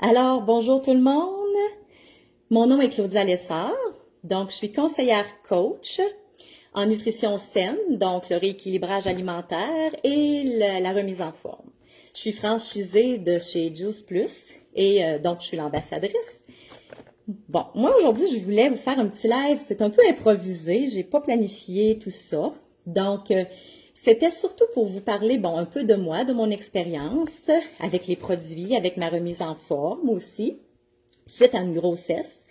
Alors, bonjour tout le monde. Mon nom est Claudia Lessard. Donc, je suis conseillère coach en nutrition saine, donc le rééquilibrage alimentaire et la remise en forme. Je suis franchisée de chez Juice Plus et donc je suis l'ambassadrice. Bon, moi aujourd'hui, je voulais vous faire un petit live. C'est un peu improvisé, j'ai pas planifié tout ça. Donc, c'était surtout pour vous parler, bon, un peu de moi, de mon expérience avec les produits, avec ma remise en forme aussi, suite à une grossesse.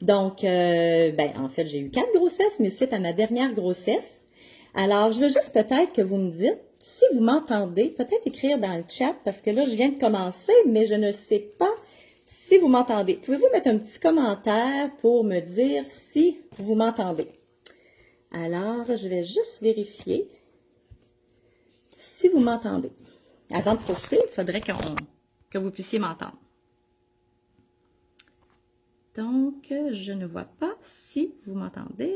Donc, en fait, j'ai eu 4 grossesses, mais suite à ma dernière grossesse. Alors, je veux juste peut-être que vous me dites, si vous m'entendez, peut-être écrire dans le chat, parce que là, je viens de commencer, mais je ne sais pas si vous m'entendez. Pouvez-vous mettre un petit commentaire pour me dire si vous m'entendez? Alors, je vais juste vérifier si vous m'entendez. Avant de poursuivre, il faudrait que vous puissiez m'entendre. Donc, je ne vois pas si vous m'entendez.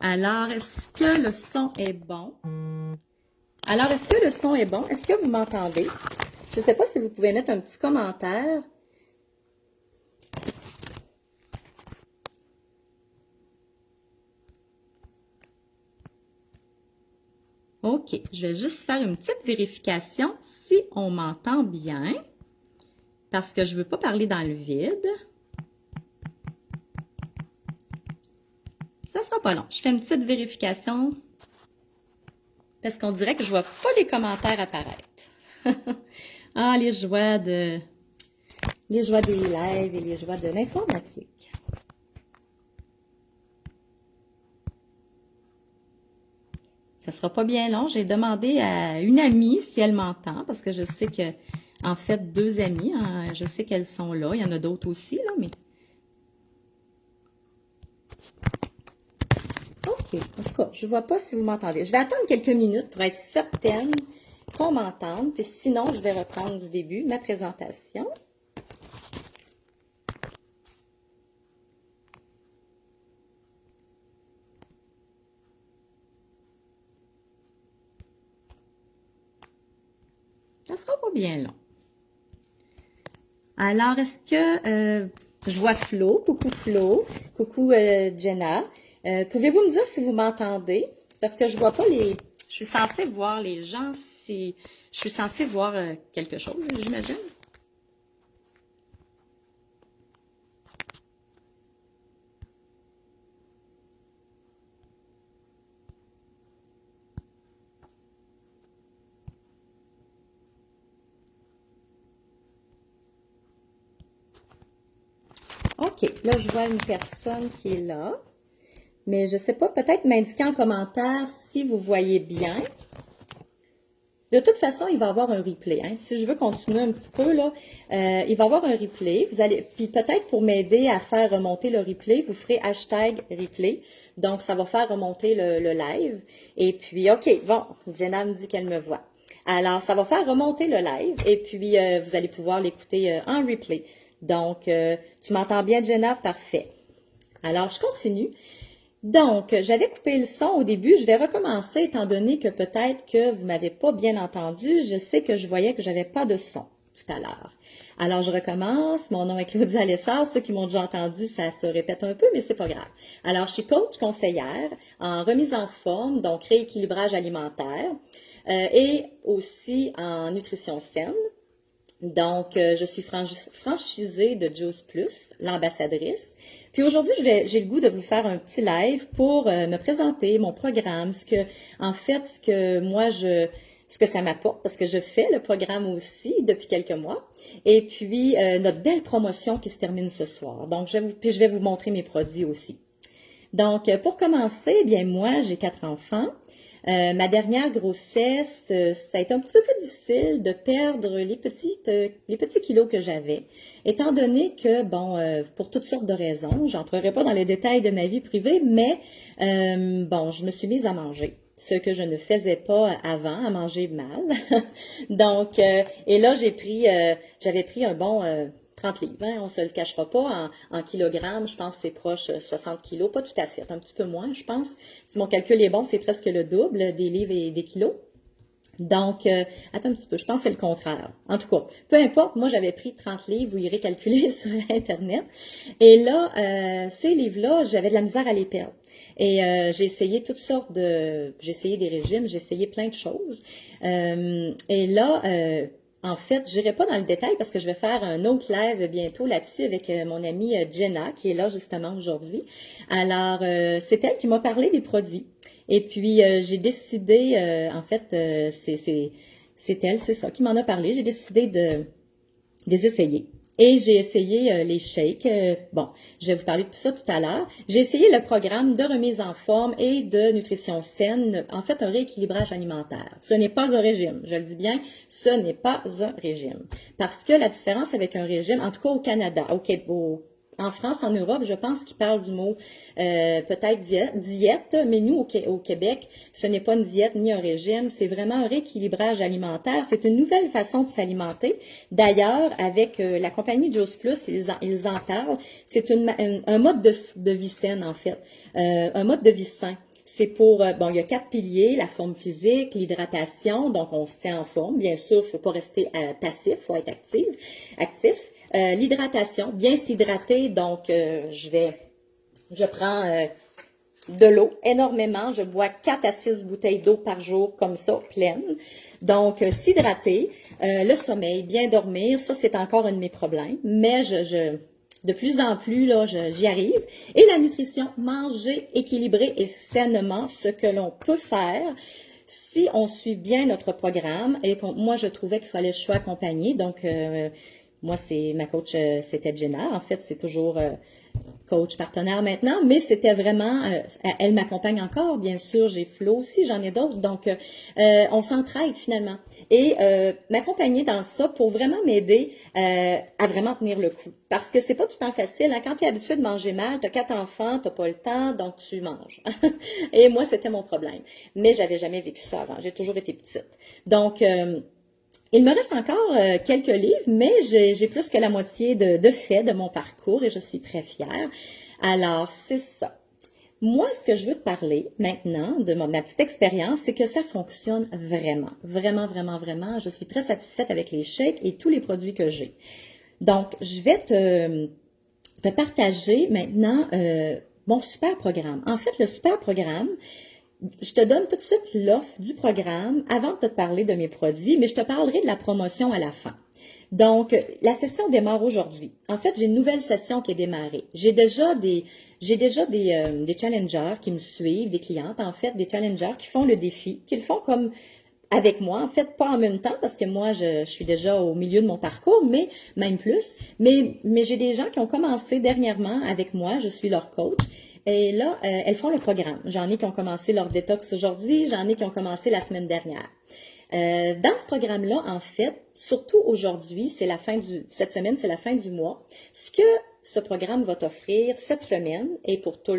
Alors, est-ce que le son est bon? Alors, est-ce que le son est bon? Est-ce que vous m'entendez? Je ne sais pas si vous pouvez mettre un petit commentaire. OK, je vais juste faire une petite vérification si on m'entend bien, parce que je ne veux pas parler dans le vide. Ça sera pas long. Je fais une petite vérification parce qu'on dirait que je vois pas les commentaires apparaître. Ah, les joies des lives et les joies de l'informatique. Ça sera pas bien long. J'ai demandé à une amie si elle m'entend, parce que je sais que, en fait, 2 amies, hein, je sais qu'elles sont là. Il y en a d'autres aussi, là, mais... OK. En tout cas, je vois pas si vous m'entendez. Je vais attendre quelques minutes pour être certaine qu'on m'entende. Puis sinon, je vais reprendre du début ma présentation. Ça sera pas bien long. Alors, est-ce que je vois Flo? Coucou Flo. Coucou Jenna. Pouvez-vous me dire si vous m'entendez? Parce que je vois pas les... Je suis censée voir les gens si... Je suis censée voir quelque chose, j'imagine. OK, là, je vois une personne qui est là. Mais je sais pas, peut-être m'indiquer en commentaire si vous voyez bien. De toute façon, il va y avoir un replay. Hein. Si je veux continuer un petit peu, là, il va y avoir un replay. Vous allez, puis peut-être pour m'aider à faire remonter le replay, vous ferez hashtag replay. Donc, ça va faire remonter le live. Et puis, OK, bon, Jenna me dit qu'elle me voit. Alors, ça va faire remonter le live et puis vous allez pouvoir l'écouter en replay. Donc, tu m'entends bien, Jenna? Parfait. Alors, je continue. Donc, j'avais coupé le son au début. Je vais recommencer étant donné que peut-être que vous m'avez pas bien entendu. Je sais que je voyais que j'avais pas de son tout à l'heure. Alors, je recommence. Mon nom est Claudia Lessard. Ceux qui m'ont déjà entendu, ça se répète un peu, mais c'est pas grave. Alors, je suis coach conseillère en remise en forme, donc rééquilibrage alimentaire, et aussi en nutrition saine. Donc, je suis franchisée de Juice Plus, l'ambassadrice. Puis aujourd'hui, j'ai le goût de vous faire un petit live pour me présenter mon programme, ce que ça m'apporte, parce que je fais le programme aussi depuis quelques mois. Et puis, notre belle promotion qui se termine ce soir. Donc, je vais vous montrer mes produits aussi. Donc, pour commencer, eh bien moi, j'ai 4 enfants. Ma dernière grossesse, ça a été un petit peu plus difficile de perdre les petits kilos que j'avais, étant donné que, bon, pour toutes sortes de raisons, j'entrerai pas dans les détails de ma vie privée, mais bon, je me suis mise à manger, ce que je ne faisais pas avant, à manger mal. Donc, et là, j'avais pris un bon 30 livres, hein, on se le cachera pas, en kilogrammes, je pense que c'est proche 60 kilos, pas tout à fait, un petit peu moins, je pense. Si mon calcul est bon, c'est presque le double des livres et des kilos. Donc, attends un petit peu, je pense que c'est le contraire. En tout cas, peu importe, moi j'avais pris 30 livres, vous irez calculer sur Internet. Et là, ces livres-là, j'avais de la misère à les perdre. Et j'ai essayé toutes sortes j'ai essayé des régimes, j'ai essayé plein de choses. Et là, en fait, je n'irai pas dans le détail parce que je vais faire un autre live bientôt là-dessus avec mon amie Jenna, qui est là justement aujourd'hui. Alors, c'est elle qui m'a parlé des produits. Et puis, j'ai décidé, en fait, c'est elle, c'est ça, qui m'en a parlé. J'ai décidé de les essayer. Et j'ai essayé les shakes. Bon, je vais vous parler de tout ça tout à l'heure. J'ai essayé le programme de remise en forme et de nutrition saine, en fait, un rééquilibrage alimentaire. Ce n'est pas un régime, je le dis bien, ce n'est pas un régime. Parce que la différence avec un régime, en tout cas au Canada, en France, en Europe, je pense qu'ils parlent du mot peut-être diète, mais nous, au Québec, ce n'est pas une diète ni un régime, c'est vraiment un rééquilibrage alimentaire. C'est une nouvelle façon de s'alimenter. D'ailleurs, avec la compagnie Juice Plus, ils en parlent. C'est un mode de vie saine, en fait, un mode de vie sain. C'est pour, bon, il y a 4 piliers, la forme physique, l'hydratation, donc on se tient en forme. Bien sûr, il ne faut pas rester passif, il faut être actif. L'hydratation, bien s'hydrater, donc je prends de l'eau énormément, je bois 4 à 6 bouteilles d'eau par jour comme ça, pleine. Donc, s'hydrater, le sommeil, bien dormir, ça c'est encore un de mes problèmes, mais de plus en plus, là, j'y arrive. Et la nutrition, manger équilibré et sainement, ce que l'on peut faire si on suit bien notre programme. Et moi, je trouvais qu'il fallait que je sois accompagnée, donc moi, ma coach, c'était Jenna. En fait, c'est toujours coach partenaire maintenant, mais c'était vraiment, elle m'accompagne encore, bien sûr. J'ai Flo aussi, j'en ai d'autres. Donc, on s'entraide finalement. Et m'accompagner dans ça pour vraiment m'aider à vraiment tenir le coup. Parce que c'est pas tout le temps facile. Hein? Quand tu es habitué de manger mal, tu as 4 enfants, tu n'as pas le temps, donc tu manges. Et moi, c'était mon problème. Mais j'avais jamais vécu ça avant. J'ai toujours été petite. Donc, il me reste encore quelques livres, mais j'ai plus que la moitié de fait de mon parcours et je suis très fière. Alors, c'est ça. Moi, ce que je veux te parler maintenant de ma petite expérience, c'est que ça fonctionne vraiment, vraiment, vraiment, vraiment. Je suis très satisfaite avec les shakes et tous les produits que j'ai. Donc, je vais te partager maintenant mon super programme. En fait, le super programme, je te donne tout de suite l'offre du programme avant de te parler de mes produits, mais je te parlerai de la promotion à la fin. Donc, la session démarre aujourd'hui. En fait, j'ai une nouvelle session qui est démarrée. J'ai déjà des challengers qui me suivent, des clientes, en fait, des challengers qui font le défi, qui le font comme avec moi, en fait, pas en même temps, parce que moi, je suis déjà au milieu de mon parcours, mais même plus. Mais j'ai des gens qui ont commencé dernièrement avec moi, je suis leur coach. Et là, elles font le programme. J'en ai qui ont commencé leur détox aujourd'hui, j'en ai qui ont commencé la semaine dernière. Dans ce programme-là, en fait, surtout aujourd'hui, cette semaine, c'est la fin du mois. Ce que ce programme va t'offrir cette semaine, et pour tout,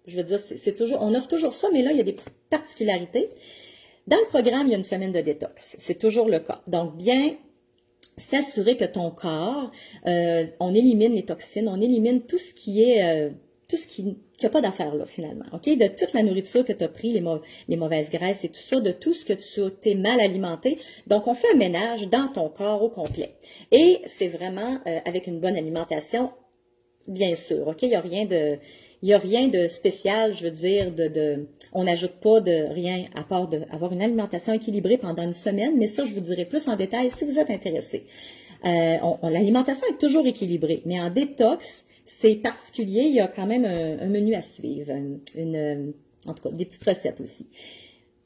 je veux dire, c'est toujours, on offre toujours ça, mais là, il y a des petites particularités. Dans le programme, il y a une semaine de détox. C'est toujours le cas. Donc, bien s'assurer que ton corps, on élimine les toxines, on élimine tout ce qui est... tout ce qui n'a pas d'affaire là, finalement. OK? De toute la nourriture que tu as pris, les mauvaises graisses et tout ça, de tout ce que tu t'es mal alimenté. Donc, on fait un ménage dans ton corps au complet. Et c'est vraiment avec une bonne alimentation, bien sûr. OK? Il n'y a rien de spécial, je veux dire, on n'ajoute pas de rien à part d'avoir une alimentation équilibrée pendant une semaine, mais ça, je vous dirai plus en détail si vous êtes intéressé. L'alimentation est toujours équilibrée, mais en détox, c'est particulier, il y a quand même un menu à suivre, en tout cas, des petites recettes aussi.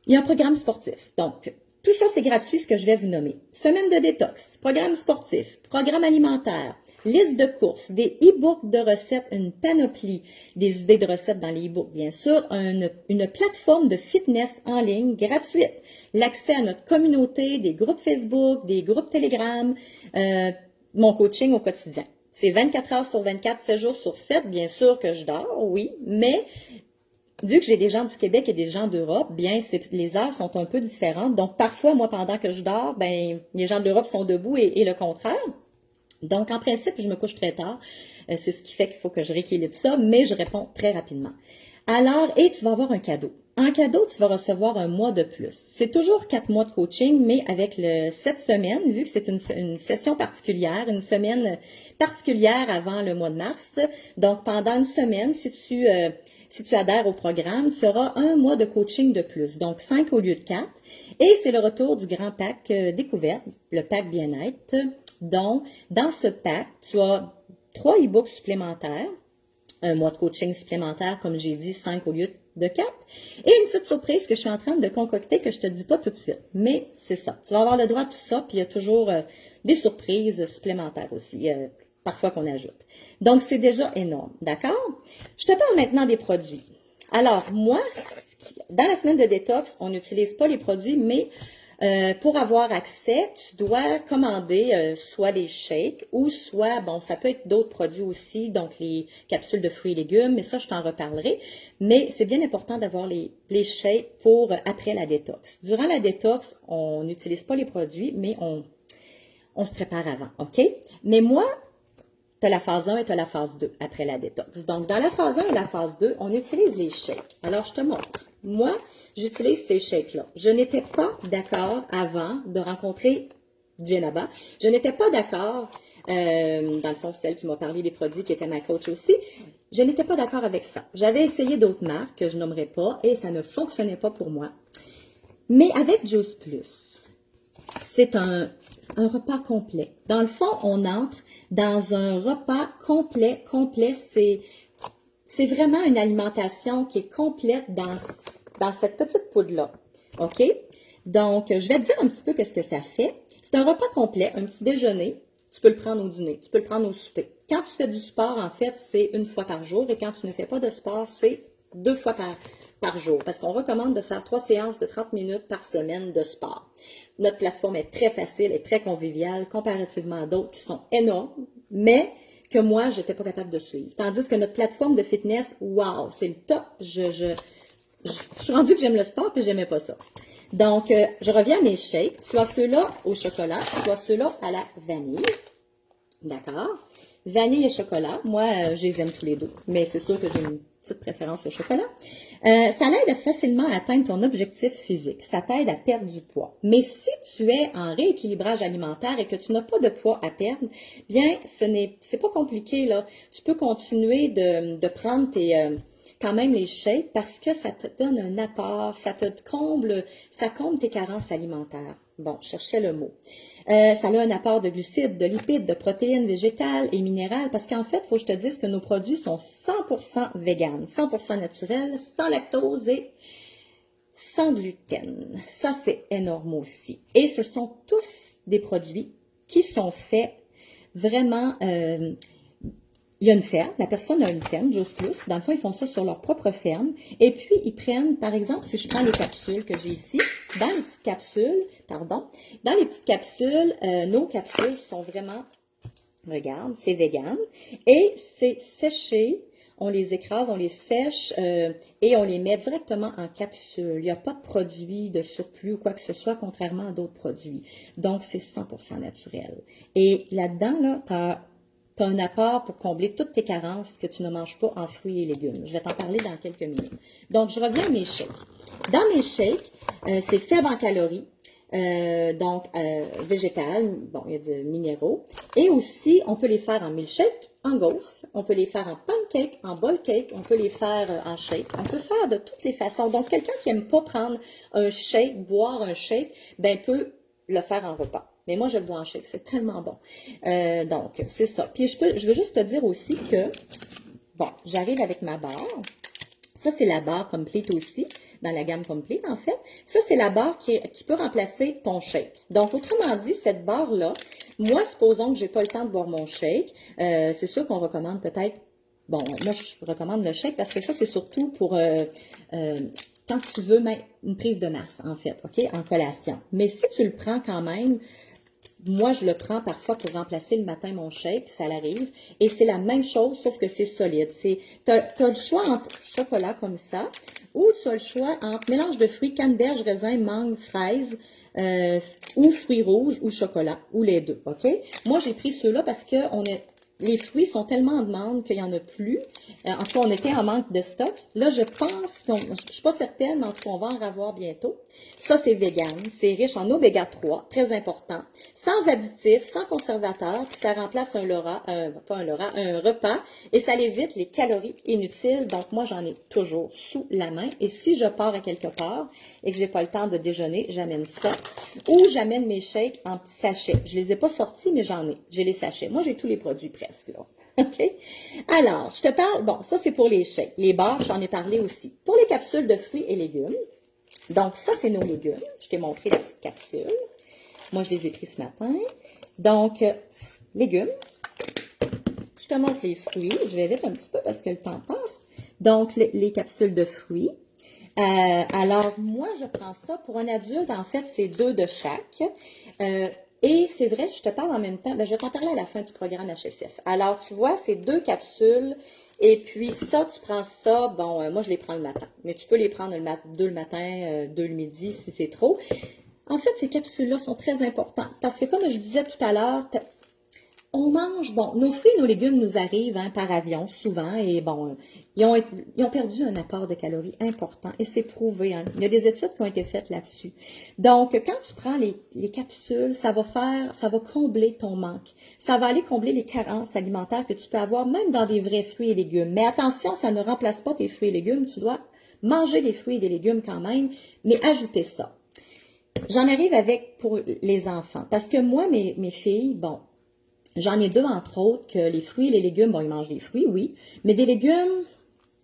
Il y a un programme sportif. Donc, tout ça, c'est gratuit, ce que je vais vous nommer. Semaine de détox, programme sportif, programme alimentaire, liste de courses, des e-books de recettes, une panoplie des idées de recettes dans les e-books, bien sûr, une plateforme de fitness en ligne gratuite, l'accès à notre communauté, des groupes Facebook, des groupes Telegram, mon coaching au quotidien. C'est 24 heures sur 24, 7 jours sur 7. Bien sûr que je dors, oui, mais vu que j'ai des gens du Québec et des gens d'Europe, bien, les heures sont un peu différentes. Donc, parfois, moi, pendant que je dors, ben, les gens de l'Europe sont debout et le contraire. Donc, en principe, je me couche très tard. C'est ce qui fait qu'il faut que je rééquilibre ça, mais je réponds très rapidement. Alors, et tu vas avoir un cadeau. En cadeau, tu vas recevoir un mois de plus. C'est toujours 4 mois de coaching, mais avec cette semaine, vu que c'est une session particulière, une semaine particulière avant le mois de mars. Donc, pendant une semaine, si tu adhères au programme, tu auras un mois de coaching de plus. Donc, 5 au lieu de 4. Et c'est le retour du grand pack découverte, le pack bien-être. Donc, dans ce pack, tu as 3 e-books supplémentaires, un mois de coaching supplémentaire, comme j'ai dit, 5 au lieu de 4, et une petite surprise que je suis en train de concocter que je te dis pas tout de suite. Mais c'est ça. Tu vas avoir le droit à tout ça, puis il y a toujours des surprises supplémentaires aussi, parfois qu'on ajoute. Donc, c'est déjà énorme, d'accord? Je te parle maintenant des produits. Alors, moi, dans la semaine de détox, on n'utilise pas les produits, mais pour avoir accès, tu dois commander soit les shakes ou soit, bon, ça peut être d'autres produits aussi, donc les capsules de fruits et légumes, mais ça, je t'en reparlerai. Mais c'est bien important d'avoir les shakes pour après la détox. Durant la détox, on n'utilise pas les produits, mais on se prépare avant, OK? Mais moi, tu as la phase 1 et tu as la phase 2 après la détox. Donc, dans la phase 1 et la phase 2, on utilise les shakes. Alors, je te montre. Moi, j'utilise ces shakes-là. Je n'étais pas d'accord avant de rencontrer Jenaba. Je n'étais pas d'accord, dans le fond, celle qui m'a parlé des produits, qui était ma coach aussi. Je n'étais pas d'accord avec ça. J'avais essayé d'autres marques que je nommerai pas et ça ne fonctionnait pas pour moi. Mais avec Juice Plus, c'est un repas complet. Dans le fond, on entre dans un repas complet. C'est vraiment une alimentation qui est complète dans cette petite poudre-là. OK? Donc, je vais te dire un petit peu qu'est-ce que ça fait. C'est un repas complet, un petit déjeuner. Tu peux le prendre au dîner, tu peux le prendre au souper. Quand tu fais du sport, en fait, c'est 1 fois par jour. Et quand tu ne fais pas de sport, c'est 2 fois par jour. Parce qu'on recommande de faire 3 séances de 30 minutes par semaine de sport. Notre plateforme est très facile et très conviviale comparativement à d'autres qui sont énormes, mais que moi, je n'étais pas capable de suivre. Tandis que notre plateforme de fitness, wow, c'est le top. Je suis rendue que j'aime le sport et j'aimais pas ça. Donc, je reviens à mes shakes. Soit ceux-là au chocolat, soit ceux-là à la vanille. D'accord? Vanille et chocolat. Moi, je les aime tous les deux. Mais c'est sûr que j'ai une petite préférence au chocolat. Ça l'aide à facilement atteindre ton objectif physique. Ça t'aide à perdre du poids. Mais si tu es en rééquilibrage alimentaire et que tu n'as pas de poids à perdre, bien, c'est pas compliqué, là. Tu peux continuer de prendre quand même les shakes parce que ça te donne un apport, ça comble tes carences alimentaires. Bon, je cherchais le mot. Ça a un apport de glucides, de lipides, de protéines végétales et minérales parce qu'en fait, il faut que je te dise que nos produits sont 100% véganes, 100% naturels, sans lactose et sans gluten. Ça, c'est énorme aussi. Et ce sont tous des produits qui sont faits vraiment... il y a une ferme, la personne a une ferme, Juice Plus. Dans le fond, ils font ça sur leur propre ferme. Et puis, ils prennent, par exemple, si je prends les capsules que j'ai ici, dans les petites capsules, nos capsules sont vraiment, regarde, c'est vegan. Et c'est séché, on les écrase, on les sèche et on les met directement en capsule. Il n'y a pas de produit de surplus ou quoi que ce soit, contrairement à d'autres produits. Donc, c'est 100% naturel. Et là-dedans, là, tu as un apport pour combler toutes tes carences que tu ne manges pas en fruits et légumes. Je vais t'en parler dans quelques minutes. Donc, je reviens à mes shakes. Dans mes shakes, c'est faible en calories, végétal, bon, il y a de minéraux. Et aussi, on peut les faire en milkshake, en gaufre, on peut les faire en pancake, en bowl cake, on peut les faire en shake. On peut faire de toutes les façons. Donc, quelqu'un qui n'aime pas prendre un shake, boire un shake, ben peut le faire en repas. Mais moi, je le bois en shake. C'est tellement bon. Donc, c'est ça. Puis, je veux juste te dire aussi que, bon, j'arrive avec ma barre. Ça, c'est la barre complète aussi, dans la gamme complète, en fait. Ça, c'est la barre qui peut remplacer ton shake. Donc, autrement dit, cette barre-là, moi, supposons que j'ai pas le temps de boire mon shake, c'est sûr qu'on recommande peut-être, bon, moi, je recommande le shake parce que ça, c'est surtout pour... quand tu veux mettre une prise de masse, en fait, OK, en collation. Mais si tu le prends quand même, moi, je le prends parfois pour remplacer le matin mon shake, ça l'arrive. Et c'est la même chose, sauf que c'est solide. Tu as le choix entre chocolat comme ça Ou tu as le choix entre mélange de fruits, canneberge, raisin, mangue, fraise, ou fruits rouges ou chocolat, ou les deux, OK? Moi, j'ai pris ceux-là parce que les fruits sont tellement en demande qu'il n'y en a plus. En tout cas, on était en manque de stock. Là, je pense, je ne suis pas certaine, mais en tout cas, on va en avoir bientôt. Ça, c'est vegan. C'est riche en oméga 3, très important. Sans additifs, sans conservateurs, puis ça remplace un repas, et ça évite les calories inutiles. Donc, moi, j'en ai toujours sous la main. Et si je pars à quelque part et que j'ai pas le temps de déjeuner, j'amène ça. Ou j'amène mes shakes en petits sachets. Je les ai pas sortis, mais j'en ai. J'ai les sachets. Moi, j'ai tous les produits presque, là. OK? Alors, je te parle, bon, ça, c'est pour les shakes. Les barres, j'en ai parlé aussi. Pour les capsules de fruits et légumes, donc, ça, c'est nos légumes. Je t'ai montré la petite capsule. Moi, je les ai pris ce matin. Donc, légumes. Je te montre les fruits. Je vais vite un petit peu parce que le temps passe. Donc, les capsules de fruits. Alors, moi, je prends ça. Pour un adulte, en fait, c'est 2 de chaque. Et c'est vrai, je te parle en même temps. Ben, je vais t'en parler à la fin du programme HSF. Alors, tu vois, c'est 2 capsules. Et puis ça, tu prends ça, bon, moi je les prends le matin. Mais tu peux les prendre 2 le matin, 2 le midi si c'est trop. En fait, ces capsules-là sont très importantes. Parce que comme je disais tout à l'heure, on mange, bon, nos fruits et nos légumes nous arrivent par avion souvent et bon, ils ont perdu un apport de calories important et c'est prouvé. Hein. Il y a des études qui ont été faites là-dessus. Donc, quand tu prends les capsules, ça va combler ton manque. Ça va aller combler les carences alimentaires que tu peux avoir même dans des vrais fruits et légumes. Mais attention, ça ne remplace pas tes fruits et légumes. Tu dois manger des fruits et des légumes quand même, mais ajouter ça. J'en arrive avec pour les enfants parce que moi, mes filles, bon, j'en ai 2, entre autres, que les fruits et les légumes, bon, ils mangent des fruits, oui, mais des légumes,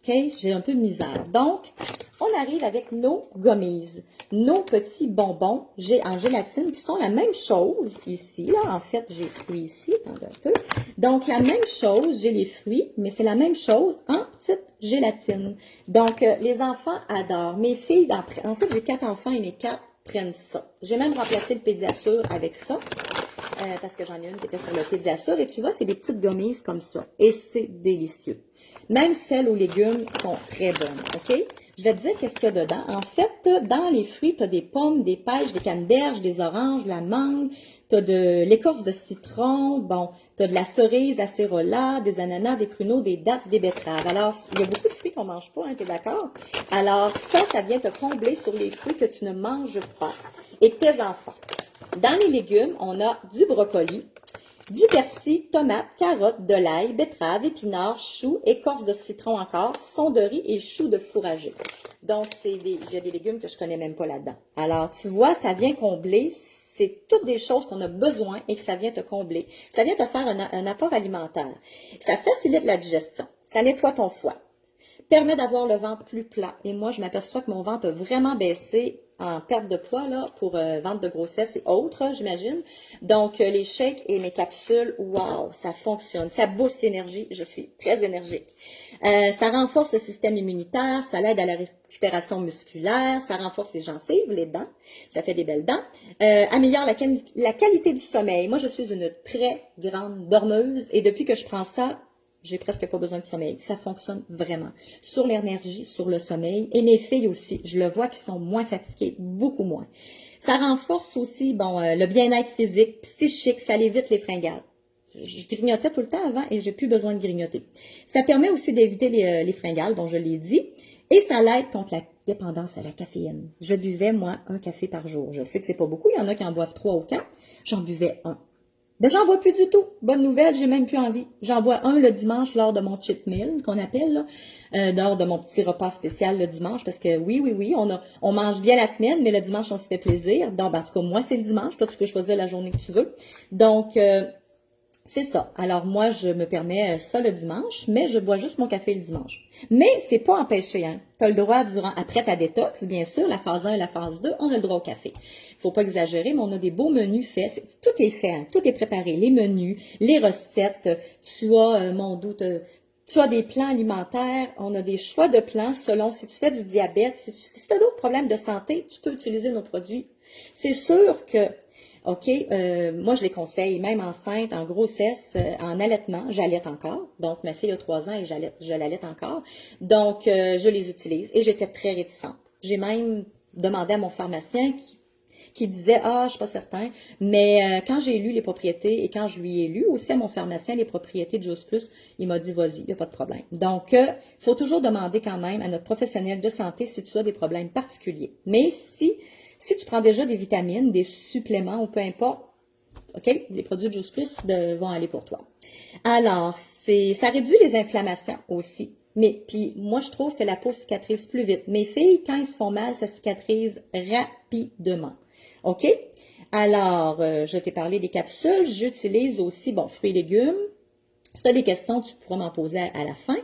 OK, j'ai un peu de misère. Donc, on arrive avec nos gummies, nos petits bonbons en gélatine qui sont la même chose ici, là, en fait, j'ai les fruits ici, attendez un peu. Donc, la même chose, j'ai les fruits, mais c'est la même chose en petite gélatine. Donc, les enfants adorent. Mes filles, en fait, j'ai 4 enfants et mes 4 prennent ça. J'ai même remplacé le Pédiasure avec ça. Parce que j'en ai une qui était sur le Pédiasure. Et tu vois, c'est des petites gommises comme ça. Et c'est délicieux. Même celles aux légumes sont très bonnes. OK? Je vais te dire qu'est-ce qu'il y a dedans. En fait, dans les fruits, tu as des pommes, des pêches, des canneberges, des oranges, de la mangue. Tu as de l'écorce de citron. Bon, tu as de la cerise, acérola, des ananas, des pruneaux, des dattes, des betteraves. Alors, il y a beaucoup de fruits qu'on ne mange pas, hein, tu es d'accord? Alors, ça vient te combler sur les fruits que tu ne manges pas. Et tes enfants. Dans les légumes, on a du brocoli, du persil, tomates, carottes, de l'ail, betterave, épinards, choux, écorce de citron encore, son de riz et choux de fourragé. Donc, j'ai des légumes que je connais même pas là-dedans. Alors, tu vois, ça vient combler, c'est toutes des choses qu'on a besoin et que ça vient te combler. Ça vient te faire un apport alimentaire. Ça facilite la digestion, ça nettoie ton foie, permet d'avoir le ventre plus plat. Et moi, je m'aperçois que mon ventre a vraiment baissé en perte de poids là pour ventre de grossesse et autres, j'imagine. Donc, les shakes et mes capsules, waouh, ça fonctionne. Ça booste l'énergie. Je suis très énergique. Ça renforce le système immunitaire. Ça l'aide à la récupération musculaire. Ça renforce les gencives, les dents. Ça fait des belles dents. Améliore la qualité du sommeil. Moi, je suis une très grande dormeuse et depuis que je prends ça, j'ai presque pas besoin de sommeil. Ça fonctionne vraiment. Sur l'énergie, sur le sommeil. Et mes filles aussi, je le vois qu'ils sont moins fatiguées, beaucoup moins. Ça renforce aussi, bon, le bien-être physique, psychique, ça évite les fringales. Je grignotais tout le temps avant et j'ai plus besoin de grignoter. Ça permet aussi d'éviter les fringales, dont je l'ai dit. Et ça l'aide contre la dépendance à la caféine. Je buvais, moi, 1 café par jour. Je sais que c'est pas beaucoup. Il y en a qui en boivent 3 ou 4. J'en buvais 1. Ben, j'en bois plus du tout. Bonne nouvelle, j'ai même plus envie. J'en bois 1 le dimanche lors de mon cheat meal, qu'on appelle, là, lors de mon petit repas spécial le dimanche, parce que oui, on mange bien la semaine, mais le dimanche, on se fait plaisir. Donc, en tout cas, moi, c'est le dimanche. Toi, tu peux choisir la journée que tu veux. Donc, c'est ça. Alors, moi, je me permets ça le dimanche, mais je bois juste mon café le dimanche. Mais c'est pas empêché, hein. Tu as le droit, après ta détox, bien sûr, la phase 1 et la phase 2, on a le droit au café. Faut pas exagérer, mais on a des beaux menus faits. Tout est fait, hein. Tout est préparé. Les menus, les recettes. Tu as, mon doute, tu as des plans alimentaires. On a des choix de plans selon si tu fais du diabète, si tu as d'autres problèmes de santé, tu peux utiliser nos produits. C'est sûr que OK? Moi, je les conseille, même enceinte, en grossesse, en allaitement. J'allaite encore. Donc, ma fille a 3 ans et je l'allaite encore. Donc, je les utilise et j'étais très réticente. J'ai même demandé à mon pharmacien qui disait, ah, je suis pas certain. Mais quand j'ai lu les propriétés et quand je lui ai lu aussi à mon pharmacien les propriétés de Juice Plus, il m'a dit, vas-y, il n'y a pas de problème. Donc, il faut toujours demander quand même à notre professionnel de santé si tu as des problèmes particuliers. Mais si tu prends déjà des vitamines, des suppléments ou peu importe, OK, les produits de Juice Plus vont aller pour toi. Alors, ça réduit les inflammations aussi. Mais puis moi, je trouve que la peau cicatrise plus vite. Mes filles, quand ils se font mal, ça cicatrise rapidement. OK? Alors, je t'ai parlé des capsules. J'utilise aussi, bon, fruits et légumes. Si tu as des questions, tu pourras m'en poser à la fin.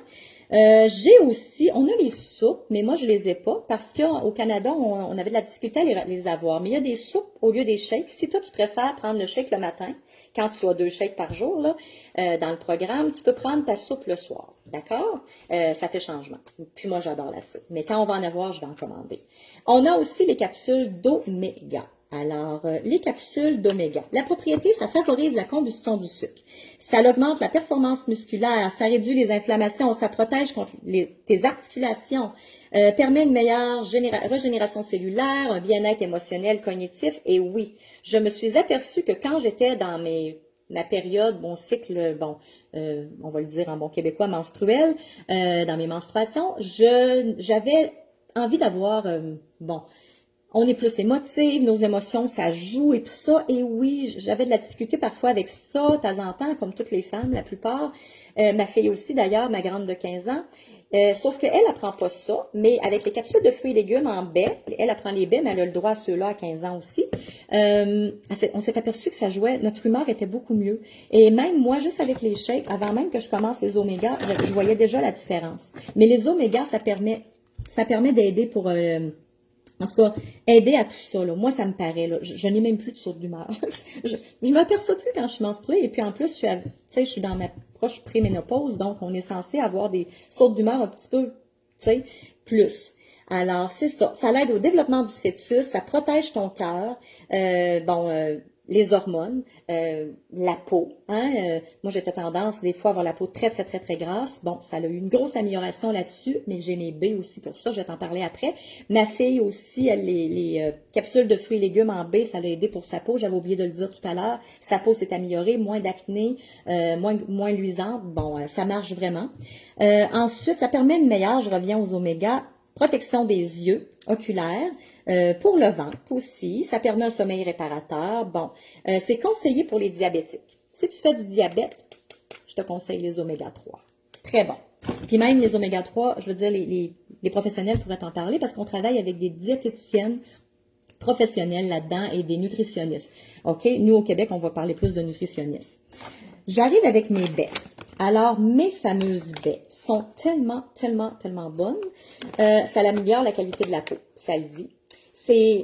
J'ai aussi, on a les soupes, mais moi je les ai pas parce qu'au Canada, on avait de la difficulté à les avoir. Mais il y a des soupes au lieu des shakes. Si toi tu préfères prendre le shake le matin, quand tu as 2 shakes par jour là, dans le programme, tu peux prendre ta soupe le soir. D'accord? Ça fait changement. Puis moi j'adore la soupe. Mais quand on va en avoir, je vais en commander. On a aussi les capsules d'oméga. Alors, les capsules d'oméga. La propriété, ça favorise la combustion du sucre. Ça augmente la performance musculaire, ça réduit les inflammations, ça protège contre tes articulations, permet une meilleure régénération cellulaire, un bien-être émotionnel, cognitif. Et oui, je me suis aperçue que quand j'étais dans ma période, mon cycle, on va le dire en bon québécois, menstruel, dans mes menstruations, j'avais envie d'avoir, on est plus émotive, nos émotions, ça joue et tout ça. Et oui, j'avais de la difficulté parfois avec ça, de temps en temps, comme toutes les femmes, la plupart. Ma fille aussi, d'ailleurs, ma grande de 15 ans. Sauf qu'elle apprend pas ça, mais avec les capsules de fruits et légumes en baie, elle apprend les baies, mais elle a le droit à ceux-là à 15 ans aussi. On s'est aperçu que ça jouait, notre humeur était beaucoup mieux. Et même moi, juste avec les shakes, avant même que je commence les oméga, je voyais déjà la différence. Mais les oméga, ça permet d'aider pour... en tout cas, aider à tout ça, là. Moi, ça me paraît, là, je n'ai même plus de saute d'humeur. je m'aperçois plus quand je suis menstruée. Et puis, en plus, je suis dans ma proche préménopause, donc on est censé avoir des sautes d'humeur un petit peu, plus. Alors, c'est ça. Ça l'aide au développement du fœtus, ça protège ton cœur. Les hormones, la peau. Moi, j'étais tendance des fois à avoir la peau très, très, très, très grasse. Bon, ça a eu une grosse amélioration là-dessus, mais j'ai mes baies aussi pour ça. Je vais t'en parler après. Ma fille aussi, elle, les capsules de fruits et légumes en baies, ça l'a aidé pour sa peau. J'avais oublié de le dire tout à l'heure. Sa peau s'est améliorée, moins d'acné, moins luisante. Bon, ça marche vraiment. Ensuite, ça permet une meilleure, je reviens aux oméga, protection des yeux oculaires. Pour le ventre aussi, ça permet un sommeil réparateur. Bon, c'est conseillé pour les diabétiques. Si tu fais du diabète, je te conseille les oméga 3. Très bon. Puis même les oméga 3, je veux dire, les professionnels pourraient t'en parler parce qu'on travaille avec des diététiciennes professionnelles là-dedans et des nutritionnistes. OK? Nous, au Québec, on va parler plus de nutritionnistes. J'arrive avec mes baies. Alors, mes fameuses baies sont tellement, tellement, tellement bonnes. Ça améliore la qualité de la peau, ça le dit.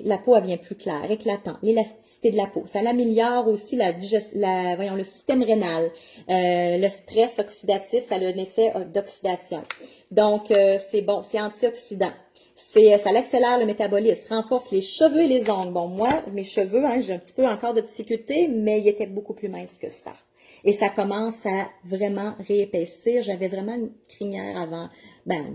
La peau, elle devient plus claire, éclatante, l'élasticité de la peau. Ça l'améliore aussi le système rénal. Le stress oxydatif, ça a un effet d'oxydation. Donc, c'est bon, c'est antioxydant. Ça l'accélère le métabolisme, renforce les cheveux et les ongles. Bon, moi, mes cheveux, j'ai un petit peu encore de difficulté, mais ils étaient beaucoup plus minces que ça. Et ça commence à vraiment réépaissir. J'avais vraiment une crinière avant.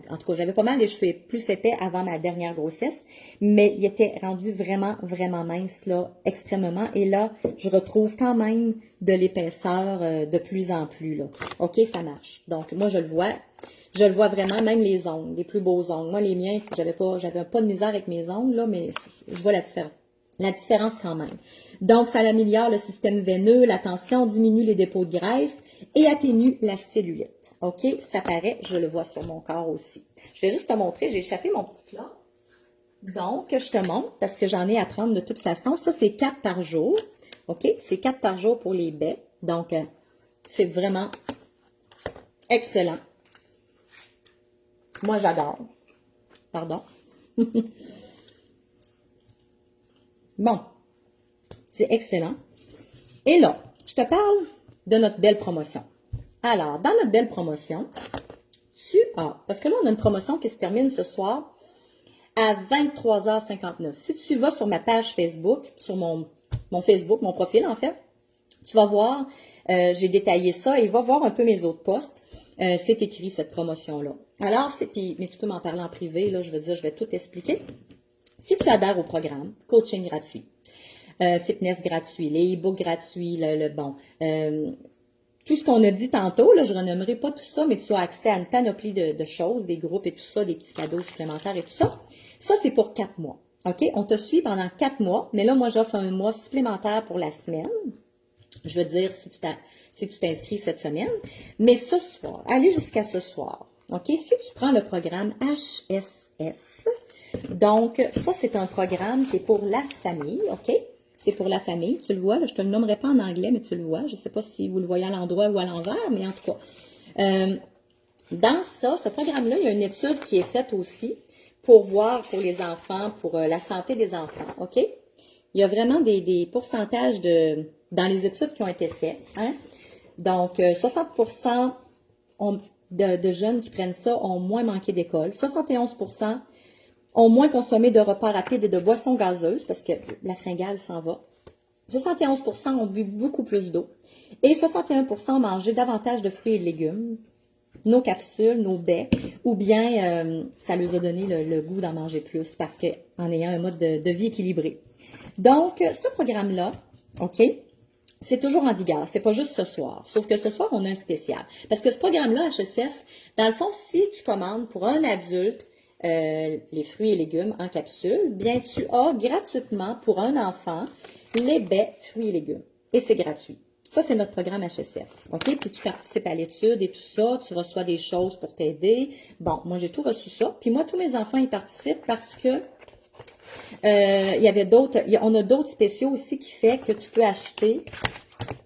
En tout cas, j'avais pas mal les cheveux plus épais avant ma dernière grossesse, mais il était rendu vraiment, vraiment mince, là, extrêmement. Et là, je retrouve quand même de l'épaisseur de plus en plus, là. OK, ça marche. Donc, moi, je le vois vraiment, même les ongles, les plus beaux ongles. Moi, les miens, j'avais pas de misère avec mes ongles, là, mais je vois la différence. La différence quand même. Donc, ça améliore le système veineux, la tension, diminue les dépôts de graisse et atténue la cellulite. OK? Ça paraît, je le vois sur mon corps aussi. Je vais juste te montrer, j'ai échappé mon petit plat. Donc, je te montre parce que j'en ai à prendre de toute façon. Ça, c'est 4 par jour. OK? C'est 4 par jour pour les baies. Donc, c'est vraiment excellent. Moi, j'adore. Pardon. Bon, c'est excellent. Et là, je te parle de notre belle promotion. Alors, dans notre belle promotion, parce que là, on a une promotion qui se termine ce soir à 23h59. Si tu vas sur ma page Facebook, sur mon mon Facebook, mon profil en fait, tu vas voir, j'ai détaillé ça et va voir un peu mes autres posts. C'est écrit cette promotion-là. Alors, mais tu peux m'en parler en privé, là, je veux dire, je vais tout expliquer. Si tu adhères au programme, coaching gratuit, fitness gratuit, les e-books gratuits, tout ce qu'on a dit tantôt, là, je ne renommerai pas tout ça, mais tu as accès à une panoplie de choses, des groupes et tout ça, des petits cadeaux supplémentaires et tout ça. Ça, c'est pour 4 mois. OK? On te suit pendant 4 mois, mais là, moi, j'offre un mois supplémentaire pour la semaine. Je veux dire, si tu t'inscris cette semaine. Mais ce soir, allez jusqu'à ce soir. OK? Si tu prends le programme HSF, donc, ça, c'est un programme qui est pour la famille, OK? C'est pour la famille, tu le vois, là, je te le nommerai pas en anglais, mais tu le vois. Je ne sais pas si vous le voyez à l'endroit ou à l'envers, mais en tout cas. Dans ça, ce programme-là, il y a une étude qui est faite aussi pour voir pour les enfants, pour la santé des enfants, OK? Il y a vraiment des pourcentages dans les études qui ont été faites, hein? Donc, 60% de jeunes qui prennent ça ont moins manqué d'école. 71% ont moins consommé de repas rapides et de boissons gazeuses, parce que la fringale s'en va. 71% ont bu beaucoup plus d'eau. Et 61% ont mangé davantage de fruits et de légumes, nos capsules, nos baies, ou bien ça leur a donné le goût d'en manger plus, parce qu'en ayant un mode de vie équilibré. Donc, ce programme-là, OK, c'est toujours en vigueur. C'est pas juste ce soir. Sauf que ce soir, on a un spécial. Parce que ce programme-là, HSF, dans le fond, si tu commandes pour un adulte les fruits et légumes en capsule, bien, tu as gratuitement pour un enfant les baies, fruits et légumes. Et c'est gratuit. Ça, c'est notre programme HSF. OK? Puis tu participes à l'étude et tout ça. Tu reçois des choses pour t'aider. Bon, moi, j'ai tout reçu ça. Puis moi, tous mes enfants, ils participent parce que il y avait on a d'autres spéciaux aussi qui fait que tu peux acheter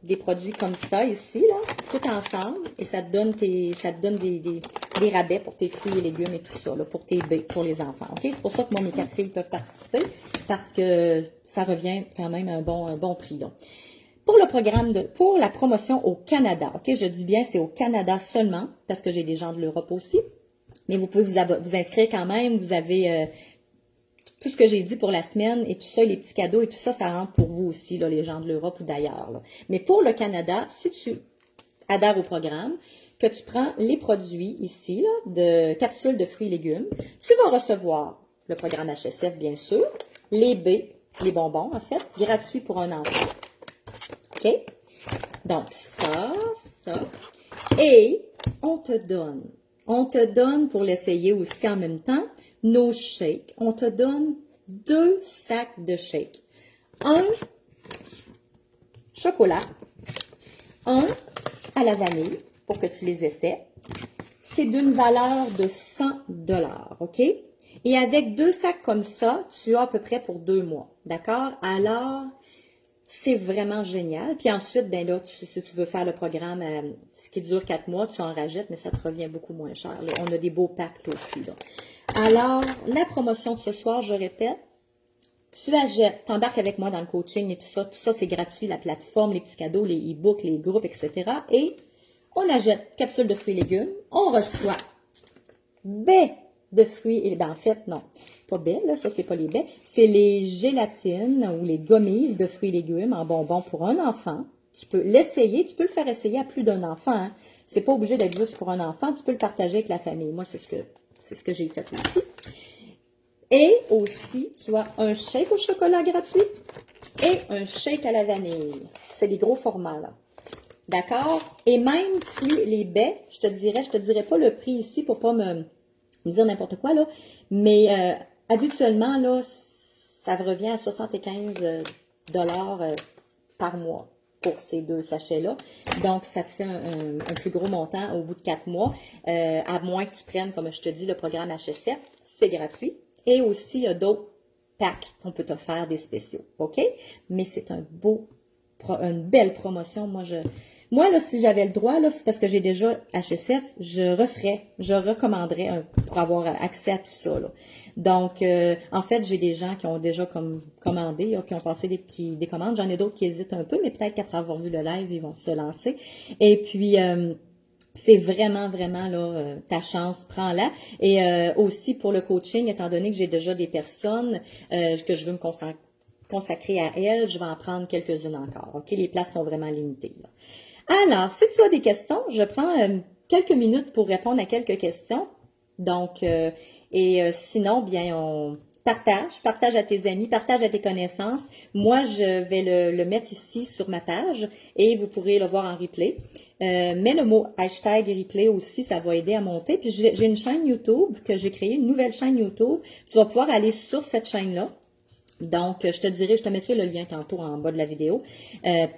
des produits comme ça ici, là, tout ensemble, et ça te donne des rabais pour tes fruits et légumes et tout ça, là, pour tes baies, pour les enfants. OK? C'est pour ça que moi, mes 4 filles peuvent participer, parce que ça revient quand même à un bon prix, là. Pour le programme pour la promotion au Canada, OK? Je dis bien, c'est au Canada seulement, parce que j'ai des gens de l'Europe aussi. Mais vous pouvez vous inscrire quand même. Vous avez tout ce que j'ai dit pour la semaine et tout ça, les petits cadeaux et tout ça, ça rentre pour vous aussi, là, les gens de l'Europe ou d'ailleurs, là. Mais pour le Canada, si tu adhères au programme, que tu prends les produits ici, là, de capsules de fruits et légumes, tu vas recevoir le programme HSF, bien sûr, les baies, les bonbons, en fait, gratuits pour un enfant. OK? Donc, ça, et on te donne pour l'essayer aussi en même temps, nos shakes. On te donne 2 sacs de shakes. Un chocolat, un à la vanille, pour que tu les essaies. C'est d'une valeur de 100 $, OK? Et avec 2 sacs comme ça, tu as à peu près pour 2 mois, d'accord? Alors, c'est vraiment génial. Puis ensuite, ben là, si tu veux faire le programme, ce qui dure 4 mois, tu en rajoutes, mais ça te revient beaucoup moins cher, là. On a des beaux packs aussi, là. Alors, la promotion de ce soir, je répète, tu t'embarques avec moi dans le coaching et tout ça c'est gratuit, la plateforme, les petits cadeaux, les e-books, les groupes, etc. Et on achète capsules de fruits et légumes, on reçoit baies de fruits et ben en fait, non, pas baies, là, ça c'est pas les baies, c'est les gélatines ou les gommises de fruits et légumes en bonbons pour un enfant qui peut l'essayer, tu peux le faire essayer à plus d'un enfant, hein. C'est pas obligé d'être juste pour un enfant, tu peux le partager avec la famille. Moi, c'est ce que j'ai fait aussi. Et aussi, tu as un shake au chocolat gratuit et un shake à la vanille. C'est des gros formats, là. D'accord? Et même les baies, je te dirais pas le prix ici pour pas me dire n'importe quoi, là. Mais habituellement, là, ça revient à 75 $ par mois pour ces 2 sachets-là. Donc, ça te fait un plus gros montant au bout de 4 mois. À moins que tu prennes, comme je te dis, le programme HSF, c'est gratuit. Et aussi, il y a d'autres packs qu'on peut te faire des spéciaux. OK? Mais c'est une belle promotion. Moi, là, si j'avais le droit, là, c'est parce que j'ai déjà HSF, je recommanderais pour avoir accès à tout ça, là. Donc, en fait, j'ai des gens qui ont déjà commandé, là, qui ont passé des commandes. J'en ai d'autres qui hésitent un peu, mais peut-être qu'après avoir vu le live, ils vont se lancer. Et puis, c'est vraiment, vraiment là, ta chance, prends-la. Et aussi pour le coaching, étant donné que j'ai déjà des personnes que je veux me consacrer à elle, je vais en prendre quelques-unes encore. OK? Les places sont vraiment limitées, là. Alors, si tu as des questions, je prends quelques minutes pour répondre à quelques questions. Donc, sinon, bien, on partage à tes amis, partage à tes connaissances. Moi, je vais le mettre ici sur ma page et vous pourrez le voir en replay. Mets le mot hashtag replay aussi, ça va aider à monter. Puis j'ai une chaîne YouTube que j'ai créée, une nouvelle chaîne YouTube. Tu vas pouvoir aller sur cette chaîne-là. Donc, je te mettrai le lien tantôt en bas de la vidéo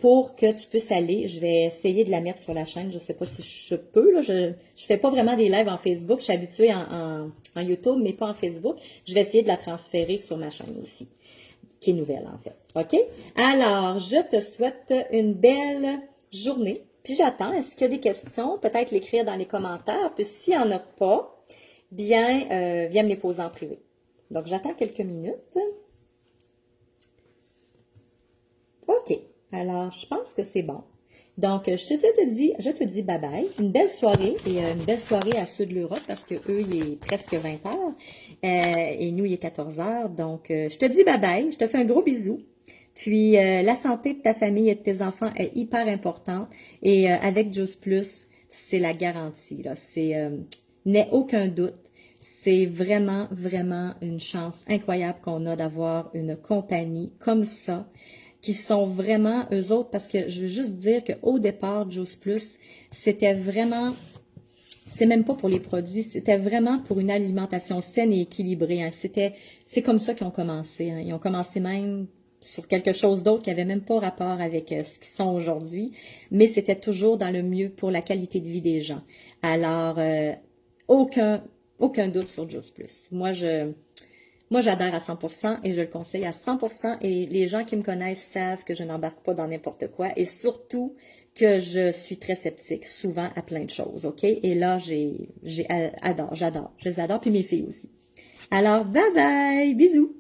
pour que tu puisses aller. Je vais essayer de la mettre sur la chaîne. Je ne sais pas si je peux. Là. Je fais pas vraiment des lives en Facebook. Je suis habituée en YouTube, mais pas en Facebook. Je vais essayer de la transférer sur ma chaîne aussi, qui est nouvelle en fait. OK? Alors, je te souhaite une belle journée. Puis j'attends. Est-ce qu'il y a des questions? Peut-être l'écrire dans les commentaires. Puis s'il n'y en a pas, bien, viens me les poser en privé. Donc, j'attends quelques minutes. OK. Alors, je pense que c'est bon. Donc, je te dis bye bye. Une belle soirée et une belle soirée à ceux de l'Europe parce que eux, il est presque 20 heures et nous, il est 14 heures. Donc, je te dis bye bye. Je te fais un gros bisou. Puis, la santé de ta famille et de tes enfants est hyper importante. Et avec Juice Plus, c'est la garantie, là. N'aie aucun doute. C'est vraiment, vraiment une chance incroyable qu'on a d'avoir une compagnie comme ça, qui sont vraiment eux autres, parce que je veux juste dire qu'au départ, Juice Plus, c'était vraiment, c'est même pas pour les produits, c'était vraiment pour une alimentation saine et équilibrée. Hein. C'est comme ça qu'ils ont commencé. Hein. Ils ont commencé même sur quelque chose d'autre qui avait même pas rapport avec ce qu'ils sont aujourd'hui, mais c'était toujours dans le mieux pour la qualité de vie des gens. Alors, aucun doute sur Juice Plus. Moi, j'adhère à 100% et je le conseille à 100% et les gens qui me connaissent savent que je n'embarque pas dans n'importe quoi et surtout que je suis très sceptique souvent à plein de choses, OK? Et là, j'adore, je les adore, puis mes filles aussi. Alors, bye bye, bisous!